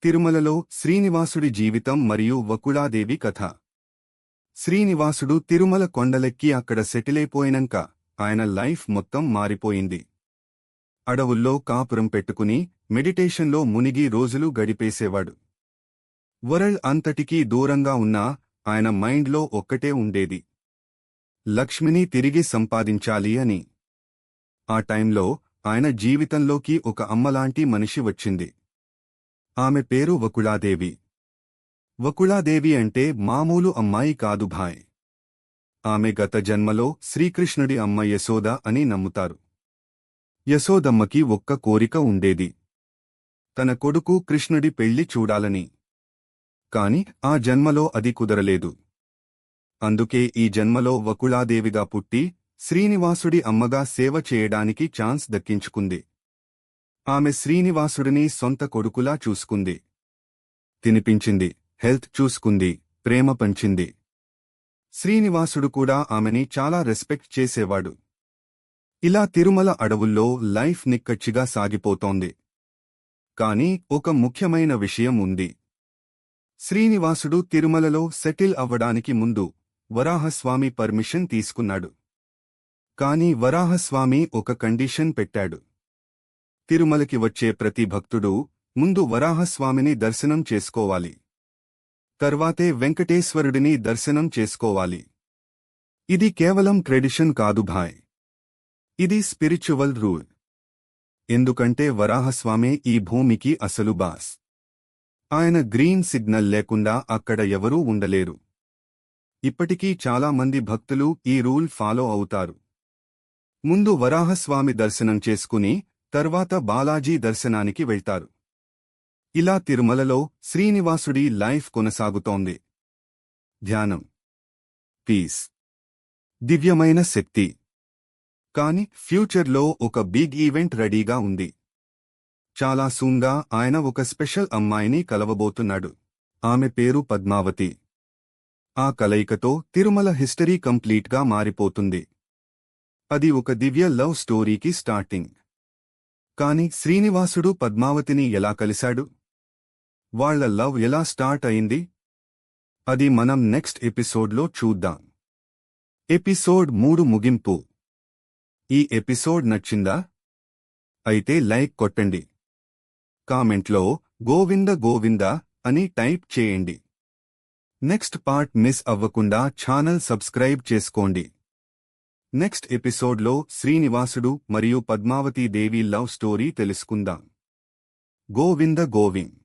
తిరుమలలో శ్రీనివాసుడి జీవితం మరియు వకుళాదేవి కథ. శ్రీనివాసుడు తిరుమల కొండలెక్కి అక్కడ సెటిలైపోయినంక ఆయన లైఫ్ మొత్తం మారిపోయింది. అడవుల్లో కాపురం పెట్టుకుని మెడిటేషన్లో మునిగి రోజులు గడిపేసేవాడు. వరల్డ్ అంతటికీ దూరంగా ఉన్నా ఆయన మైండ్లో ఒక్కటే ఉండేది, లక్ష్మిని తిరిగి సంపాదించాలి అని. ఆ టైంలో ఆయన జీవితంలోకి ఒక అమ్మలాంటి మనిషి వచ్చింది. ఆమె పేరు వకుళాదేవి. వకుళాదేవి అంటే మామూలు అమ్మాయి కాదు భాయ్. ఆమె గత జన్మలో శ్రీకృష్ణుడి అమ్మ యశోద అని నమ్ముతారు. యశోదమ్మకి ఒక్క కోరిక ఉండేది, తన కొడుకు కృష్ణుడి పెళ్లి చూడాలని. కాని ఆ జన్మలో అది కుదరలేదు. అందుకే ఈ జన్మలో వకుళాదేవిగా పుట్టి శ్రీనివాసుడి అమ్మగా సేవ చేయడానికి ఛాన్స్ దక్కించుకుంది. ఆమె శ్రీనివాసుడిని సొంత కొడుకులా చూసుకుంది, తినిపించింది, హెల్త్ చూసుకుంది, ప్రేమ పంచింది. శ్రీనివాసుడు కూడా ఆమెని చాలా రెస్పెక్ట్ చేసేవాడు. ఇలా తిరుమల అడవుల్లో లైఫ్ నిక్కచ్చిగా సాగిపోతోంది. కాని ఒక ముఖ్యమైన విషయం ఉంది. శ్రీనివాసుడు తిరుమలలో సెటిల్ అవ్వడానికి ముందు వరాహస్వామి పర్మిషన్ తీసుకున్నాడు. కాని వరాహస్వామి ఒక కండిషన్ పెట్టాడు. తిరుమలకి వచ్చే ప్రతి భక్తుడూ ముందు వరాహస్వామిని దర్శనం చేసుకోవాలి, తర్వాతే వెంకటేశ్వరుడిని దర్శనం చేసుకోవాలి. ఇది కేవలం ట్రెడిషన్ కాదు భాయ్, ఇది స్పిరిచువల్ రూల్. ఎందుకంటే వరాహస్వామే ఈ భూమికి అసలు బాస్. ఆయన గ్రీన్ సిగ్నల్ లేకుండా అక్కడ ఎవరూ ఉండలేరు. ఇప్పటికీ చాలా మంది భక్తులు ఈ రూల్ ఫాలో అవుతారు. ముందు వరాహస్వామి దర్శనం చేసుకుని తర్వాత బాలాజీ దర్శనానికి వెళ్తారు. ఇలా తిరుమలలో శ్రీనివాసుడి లైఫ్ కొనసాగుతోంది. ధ్యానం, పీస్, దివ్యమైన శక్తి. కాని ఫ్యూచర్లో ఒక బిగ్ ఈవెంట్ రెడీగా ఉంది. చాలా సూన్గా ఆయన ఒక స్పెషల్ అమ్మాయిని కలవబోతున్నాడు. ఆమె పేరు పద్మావతి. ఆ కలయికతో తిరుమల హిస్టరీ కంప్లీట్గా మారిపోతుంది. అది ఒక దివ్య లవ్ స్టోరీకి స్టార్టింగ్. కాని శ్రీనివాసుడు పద్మావతిని ఎలా కలిశాడు? వాళ్ల లవ్ ఎలా స్టార్ట్ అయింది? అది మనం నెక్స్ట్ ఎపిసోడ్లో చూద్దాం. ఎపిసోడ్ 3 ముగింపు. ఈ ఎపిసోడ్ నచ్చిందా? అయితే లైక్ కొట్టండి. కామెంట్లో గోవింద గోవింద అని టైప్ చేయండి. నెక్స్ట్ పార్ట్ మిస్ అవ్వకుండా ఛానల్ సబ్స్క్రైబ్ చేసుకోండి. నెక్స్ట్ ఎపిసోడ్లో శ్రీనివాసుడు మరియు పద్మావతీ దేవి లవ్ స్టోరీ తెలుసుకుందాం. గోవింద గోవింద్.